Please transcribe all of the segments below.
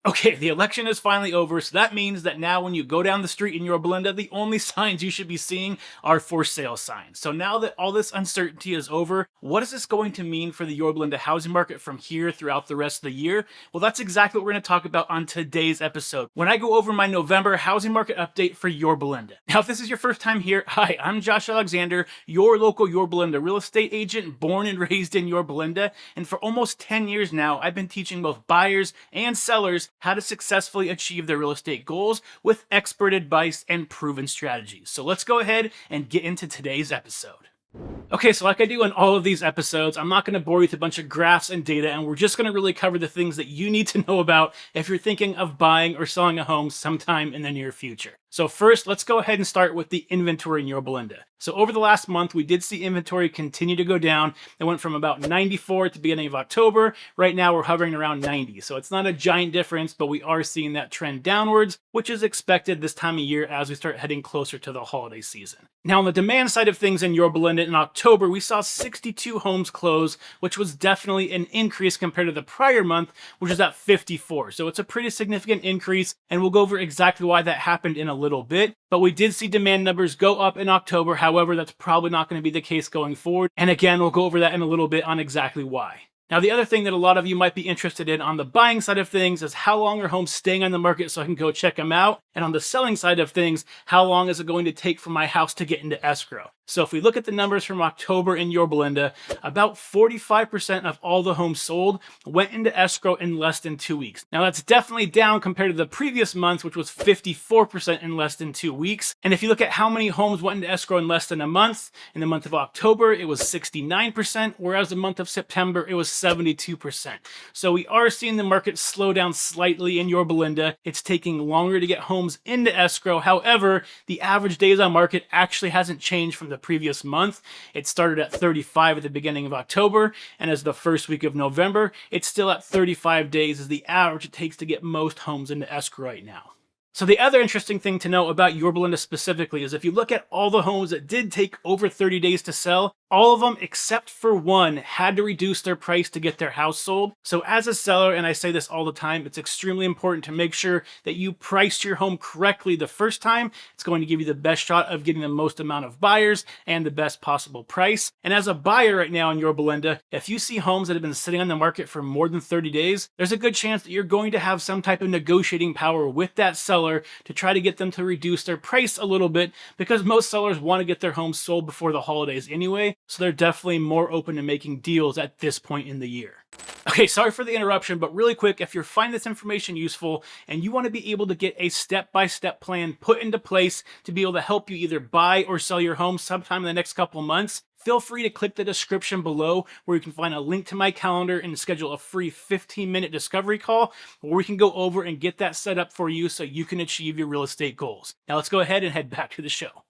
Okay, the election is finally over, so that means that now when you go down the street in Yorba Linda, the only signs you should be seeing are for sale signs. So now that all this uncertainty is over, what is this going to mean for the Yorba Linda housing market from here throughout the rest of the year? Well, that's exactly what we're going to talk about on today's episode, when I go over my November housing market update for Yorba Linda. Now, if this is your first time here, hi, I'm Josh Alexander, your local Yorba Linda real estate agent, born and raised in Yorba Linda, and for almost 10 years now, I've been teaching both buyers and sellers how to successfully achieve their real estate goals with expert advice and proven strategies. So let's go ahead and get into today's episode. Okay, so like I do in all of these episodes, I'm not going to bore you with a bunch of graphs and data, and we're just going to really cover the things that you need to know about if you're thinking of buying or selling a home sometime in the near future. So first, let's go ahead and start with the inventory in Yorba Linda. So over the last month, we did see inventory continue to go down. It went from about 94 at the beginning of October. Right now, we're hovering around 90. So it's not a giant difference, but we are seeing that trend downwards, which is expected this time of year as we start heading closer to the holiday season. Now, on the demand side of things in Yorba Linda in October, we saw 62 homes close, which was definitely an increase compared to the prior month, which is at 54. So it's a pretty significant increase, and we'll go over exactly why that happened in a little bit. But we did see demand numbers go up in October. However, that's probably not going to be the case going forward. And again, we'll go over that in a little bit on exactly why. Now, the other thing that a lot of you might be interested in on the buying side of things is how long are homes staying on the market so I can go check them out? And on the selling side of things, how long is it going to take for my house to get into escrow? So if we look at the numbers from October in Yorba Linda, about 45% of all the homes sold went into escrow in less than 2 weeks. Now that's definitely down compared to the previous months, which was 54% in less than 2 weeks. And if you look at how many homes went into escrow in less than a month, in the month of October, it was 69%, whereas the month of September, it was 72%. So we are seeing the market slow down slightly in Yorba Linda. It's taking longer to get homes into escrow. However, the average days on market actually hasn't changed from the previous month. It started at 35 at the beginning of October, and as the first week of November, it's still at 35 days as the average it takes to get most homes into escrow right now. So the other interesting thing to know about Yorba Linda specifically is if you look at all the homes that did take over 30 days to sell, all of them except for one had to reduce their price to get their house sold. So as a seller, and I say this all the time, it's extremely important to make sure that you price your home correctly the first time. It's going to give you the best shot of getting the most amount of buyers and the best possible price. And as a buyer right now in Yorba Linda, if you see homes that have been sitting on the market for more than 30 days, there's a good chance that you're going to have some type of negotiating power with that seller to try to get them to reduce their price a little bit, because most sellers want to get their homes sold before the holidays anyway. So they're definitely more open to making deals at this point in the year. Okay, sorry for the interruption, but really quick, if you're finding this information useful and you want to be able to get a step-by-step plan put into place to be able to help you either buy or sell your home sometime in the next couple of months, feel free to click the description below where you can find a link to my calendar and schedule a free 15-minute discovery call where we can go over and get that set up for you so you can achieve your real estate goals. Now let's go ahead and head back to the show.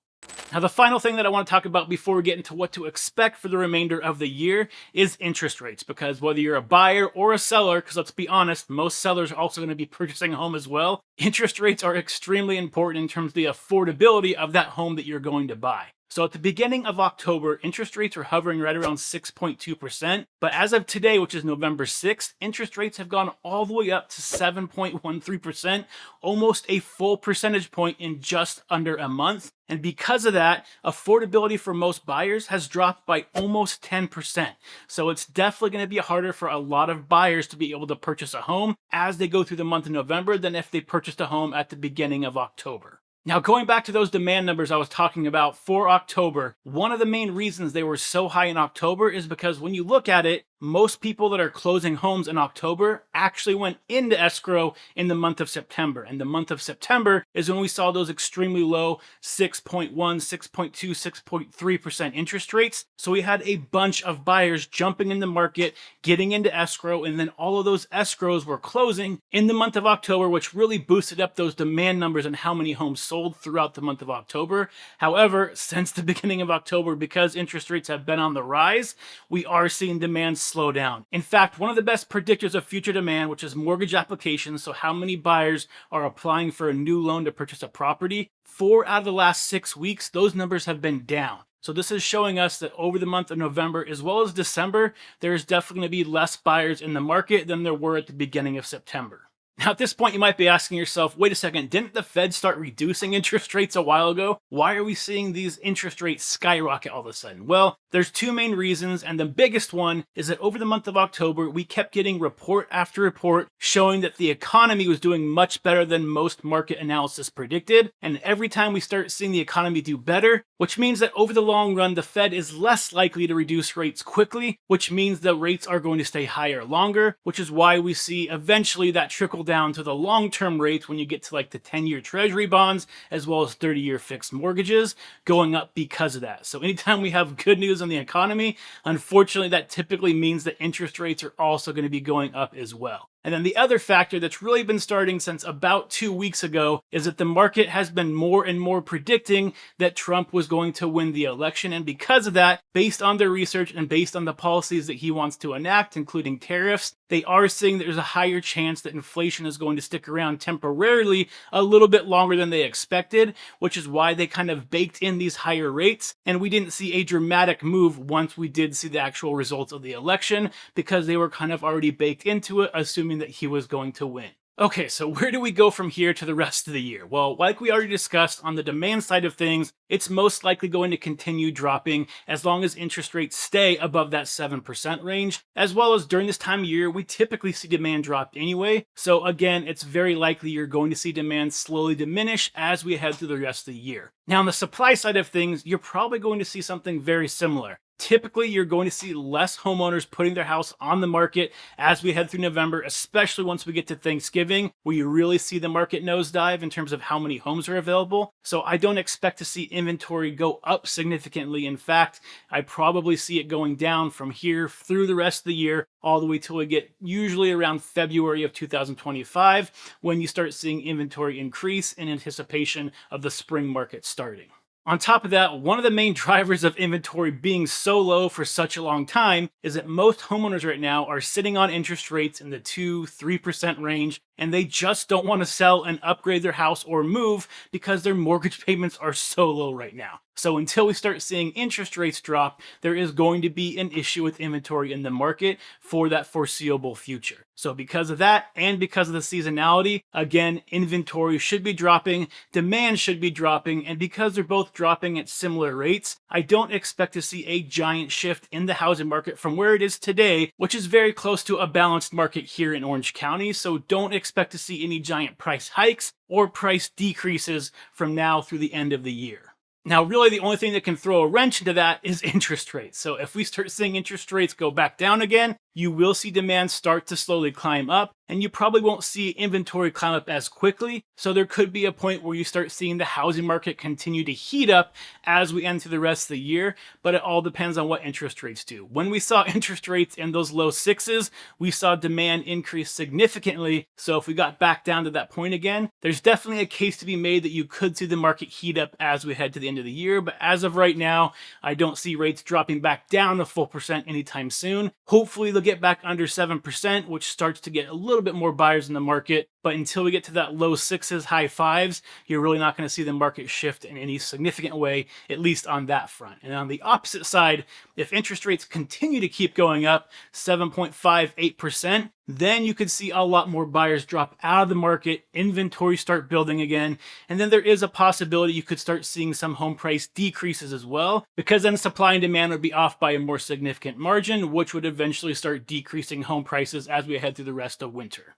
Now, the final thing that I want to talk about before we get into what to expect for the remainder of the year is interest rates, because whether you're a buyer or a seller, because let's be honest, most sellers are also going to be purchasing a home as well, interest rates are extremely important in terms of the affordability of that home that you're going to buy. So at the beginning of October, interest rates were hovering right around 6.2%. But as of today, which is November 6th, interest rates have gone all the way up to 7.13%, almost a full percentage point in just under a month. And because of that, affordability for most buyers has dropped by almost 10%. So it's definitely going to be harder for a lot of buyers to be able to purchase a home as they go through the month of November than if they purchased a home at the beginning of October. Now, going back to those demand numbers I was talking about for October, one of the main reasons they were so high in October is because when you look at it, most people that are closing homes in October actually went into escrow in the month of September. And the month of September is when we saw those extremely low 6.1, 6.2, 6.3% interest rates. So we had a bunch of buyers jumping in the market, getting into escrow, and then all of those escrows were closing in the month of October, which really boosted up those demand numbers and how many homes sold throughout the month of October. However, since the beginning of October, because interest rates have been on the rise, we are seeing demand slow down. In fact, one of the best predictors of future demand, which is mortgage applications, so how many buyers are applying for a new loan to purchase a property, 4 out of the last 6 weeks, those numbers have been down. So this is showing us that over the month of November as well as December, there's definitely going to be less buyers in the market than there were at the beginning of September. Now, at this point, you might be asking yourself, wait a second, didn't the Fed start reducing interest rates a while ago? Why are we seeing these interest rates skyrocket all of a sudden? Well, there's two main reasons, and the biggest one is that over the month of October, we kept getting report after report showing that the economy was doing much better than most market analysis predicted. And every time we start seeing the economy do better, which means that over the long run, the Fed is less likely to reduce rates quickly, which means the rates are going to stay higher longer, which is why we see eventually that trickle down to the long-term rates when you get to like the 10-year treasury bonds, as well as 30-year fixed mortgages going up because of that. So anytime we have good news on the economy, unfortunately, that typically means that interest rates are also going to be going up as well. And then the other factor that's really been starting since about 2 weeks ago is that the market has been more and more predicting that Trump was going to win the election. And because of that, based on their research and based on the policies that he wants to enact, including tariffs, they are seeing that there's a higher chance that inflation is going to stick around temporarily a little bit longer than they expected, which is why they kind of baked in these higher rates. And we didn't see a dramatic move once we did see the actual results of the election, because they were kind of already baked into it, assuming that he was going to win. Okay, so where do we go from here to the rest of the year? Well, like we already discussed on the demand side of things, it's most likely going to continue dropping as long as interest rates stay above that 7% range, as well as during this time of year, we typically see demand drop anyway. So again, it's very likely you're going to see demand slowly diminish as we head through the rest of the year. Now, on the supply side of things, you're probably going to see something very similar. Typically, you're going to see less homeowners putting their house on the market as we head through November, especially once we get to Thanksgiving, where you really see the market nosedive in terms of how many homes are available. So I don't expect to see inventory go up significantly. In fact, I probably see it going down from here through the rest of the year, all the way till we get usually around February of 2025, when you start seeing inventory increase in anticipation of the spring market starting. On top of that, one of the main drivers of inventory being so low for such a long time is that most homeowners right now are sitting on interest rates in the 2-3% range, and they just don't want to sell and upgrade their house or move because their mortgage payments are so low right now. So until we start seeing interest rates drop, there is going to be an issue with inventory in the market for that foreseeable future. So because of that, and because of the seasonality, again, inventory should be dropping, demand should be dropping, and because they're both dropping at similar rates, I don't expect to see a giant shift in the housing market from where it is today, which is very close to a balanced market here in Orange County. So don't expect to see any giant price hikes or price decreases from now through the end of the year. Now, really, the only thing that can throw a wrench into that is interest rates. So if we start seeing interest rates go back down again, you will see demand start to slowly climb up, and you probably won't see inventory climb up as quickly. So there could be a point where you start seeing the housing market continue to heat up as we enter the rest of the year, but it all depends on what interest rates do. When we saw interest rates in those low sixes, we saw demand increase significantly. So if we got back down to that point again, there's definitely a case to be made that you could see the market heat up as we head to the end of the year. But as of right now, I don't see rates dropping back down a full percent anytime soon. Hopefully they'll get back under 7%, which starts to get a little bit more buyers in the market. But until we get to that low sixes, high fives, you're really not going to see the market shift in any significant way, at least on that front. And on the opposite side, if interest rates continue to keep going up 7.58%, then you could see a lot more buyers drop out of the market, inventory start building again, and then there is a possibility you could start seeing some home price decreases as well, because then supply and demand would be off by a more significant margin, which would eventually start decreasing home prices as we head through the rest of winter.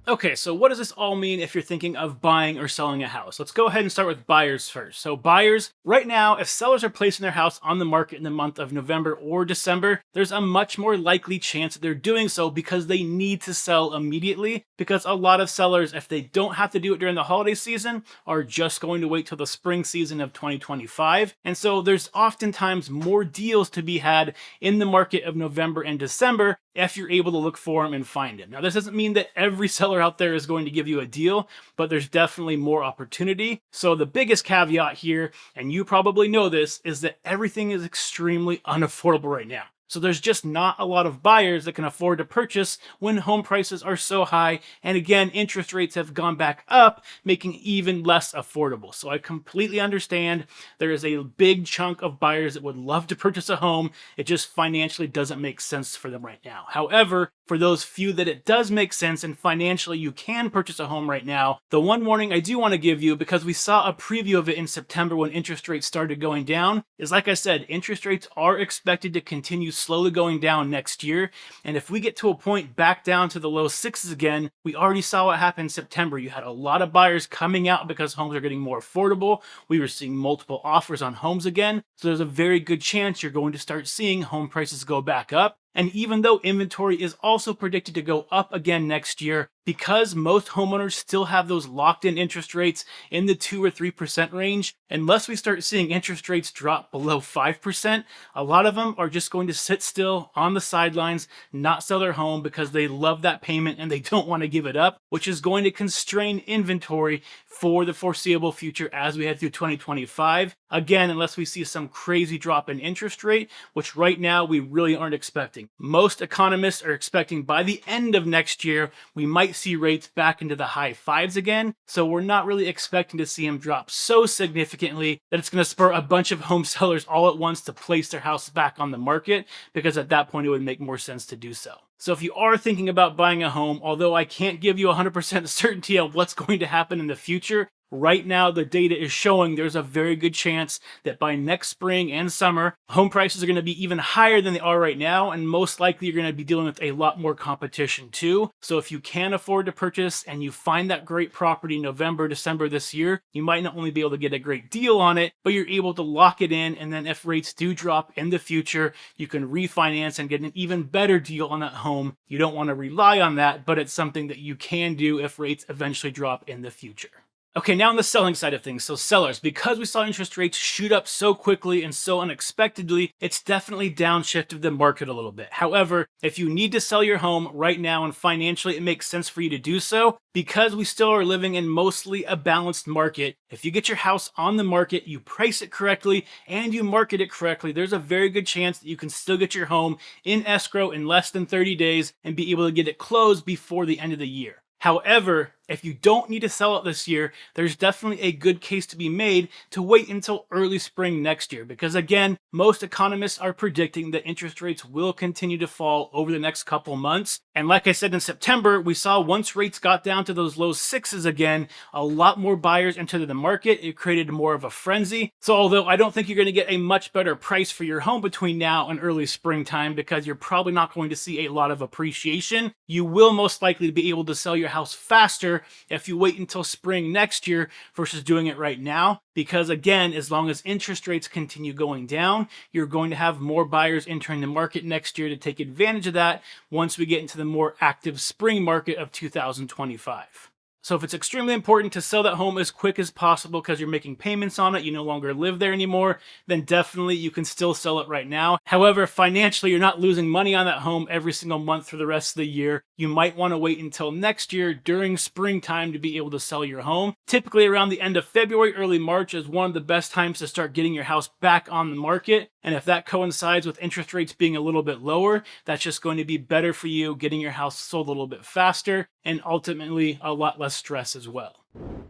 Okay, so what does this all mean if you're thinking of buying or selling a house? Let's go ahead and start with buyers first. So buyers, right now, if sellers are placing their house on the market in the month of November or December, there's a much more likely chance that they're doing so because they need to sell immediately, because a lot of sellers, if they don't have to do it during the holiday season, are just going to wait till the spring season of 2025. And so there's oftentimes more deals to be had in the market of November and December if you're able to look for them and find them. Now, this doesn't mean that every seller out there is going to give you a deal, but there's definitely more opportunity. So the biggest caveat here, and you probably know this, is that everything is extremely unaffordable right now. So there's just not a lot of buyers that can afford to purchase when home prices are so high. And again, interest rates have gone back up, making it even less affordable. So I completely understand there is a big chunk of buyers that would love to purchase a home. It just financially doesn't make sense for them right now. However, for those few that it does make sense and financially you can purchase a home right now, the one warning I do want to give you, because we saw a preview of it in September when interest rates started going down, is like I said, interest rates are expected to continue slowly going down next year. And if we get to a point back down to the low sixes again, we already saw what happened in September. You had a lot of buyers coming out because homes are getting more affordable. We were seeing multiple offers on homes again. So there's a very good chance you're going to start seeing home prices go back up. And even though inventory is also predicted to go up again next year, because most homeowners still have those locked-in interest rates in the 2 or 3% range, unless we start seeing interest rates drop below 5%, a lot of them are just going to sit still on the sidelines, not sell their home because they love that payment and they don't want to give it up, which is going to constrain inventory for the foreseeable future as we head through 2025. Again, unless we see some crazy drop in interest rate, which right now we really aren't expecting. Most economists are expecting by the end of next year, we might see rates back into the high fives again. So we're not really expecting to see them drop so significantly that it's going to spur a bunch of home sellers all at once to place their house back on the market, because at that point it would make more sense to do so. So if you are thinking about buying a home, although I can't give you 100% certainty of what's going to happen in the future, right now the data is showing there's a very good chance that by next spring and summer, home prices are going to be even higher than they are right now, and most likely you're going to be dealing with a lot more competition too. So if you can afford to purchase and you find that great property November, December this year, you might not only be able to get a great deal on it, but you're able to lock it in, and then if rates do drop in the future, you can refinance and get an even better deal on that home. You don't want to rely on that, but it's something that you can do if rates eventually drop in the future. Okay, now on the selling side of things. So sellers, because we saw interest rates shoot up so quickly and so unexpectedly, it's definitely downshifted the market a little bit. However, if you need to sell your home right now and financially it makes sense for you to do so, because we still are living in mostly a balanced market, if you get your house on the market, you price it correctly, and you market it correctly, there's a very good chance that you can still get your home in escrow in less than 30 days and be able to get it closed before the end of the year. However, if you don't need to sell it this year, there's definitely a good case to be made to wait until early spring next year. Because again, most economists are predicting that interest rates will continue to fall over the next couple months. And like I said in September, we saw once rates got down to those low sixes again, a lot more buyers entered the market. It created more of a frenzy. So although I don't think you're going to get a much better price for your home between now and early springtime, because you're probably not going to see a lot of appreciation, you will most likely be able to sell your house faster if you wait until spring next year versus doing it right now. Because again, as long as interest rates continue going down, you're going to have more buyers entering the market next year to take advantage of that once we get into the more active spring market of 2025. So if it's extremely important to sell that home as quick as possible because you're making payments on it, you no longer live there anymore, then definitely you can still sell it right now. However, financially, you're not losing money on that home every single month for the rest of the year. You might want to wait until next year during springtime to be able to sell your home. Typically around the end of February, early March is one of the best times to start getting your house back on the market. And if that coincides with interest rates being a little bit lower, that's just going to be better for you, getting your house sold a little bit faster and ultimately a lot less stress as well.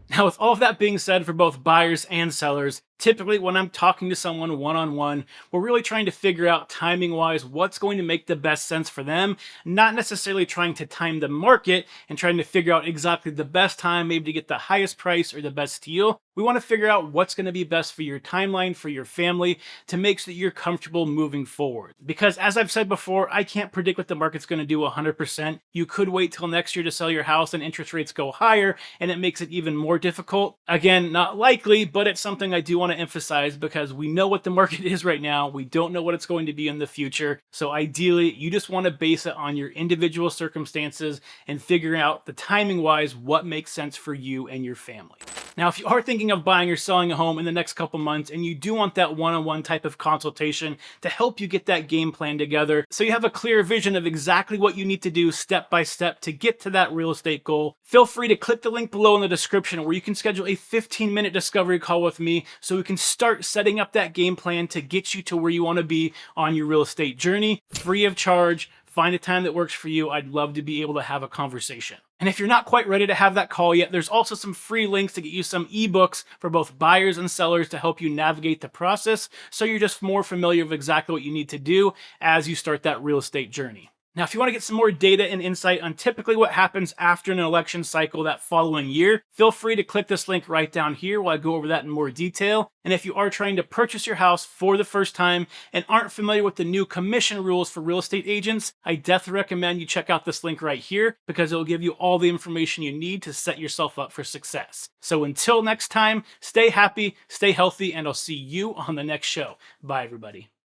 Now, with all of that being said, for both buyers and sellers, typically when I'm talking to someone one-on-one, we're really trying to figure out timing-wise what's going to make the best sense for them, not necessarily trying to time the market and trying to figure out exactly the best time maybe to get the highest price or the best deal. We want to figure out what's going to be best for your timeline, for your family, to make sure that you're comfortable moving forward. Because as I've said before, I can't predict what the market's going to do 100%. You could wait till next year to sell your house and interest rates go higher and it makes it even more difficult. Again, not likely, but it's something I do want to emphasize because we know what the market is right now. We don't know what it's going to be in the future. So ideally, you just want to base it on your individual circumstances and figure out the timing wise what makes sense for you and your family. Now, if you are thinking of buying or selling a home in the next couple months and you do want that one-on-one type of consultation to help you get that game plan together so you have a clear vision of exactly what you need to do step by step to get to that real estate goal, feel free to click the link below in the description where you can schedule a 15-minute discovery call with me so we can start setting up that game plan to get you to where you want to be on your real estate journey, free of charge. Find a time that works for you. I'd love to be able to have a conversation. And if you're not quite ready to have that call yet, there's also some free links to get you some ebooks for both buyers and sellers to help you navigate the process so you're just more familiar with exactly what you need to do as you start that real estate journey. Now, if you want to get some more data and insight on typically what happens after an election cycle that following year, feel free to click this link right down here while I go over that in more detail. And if you are trying to purchase your house for the first time and aren't familiar with the new commission rules for real estate agents, I definitely recommend you check out this link right here because it will give you all the information you need to set yourself up for success. So until next time, stay happy, stay healthy, and I'll see you on the next show. Bye, everybody.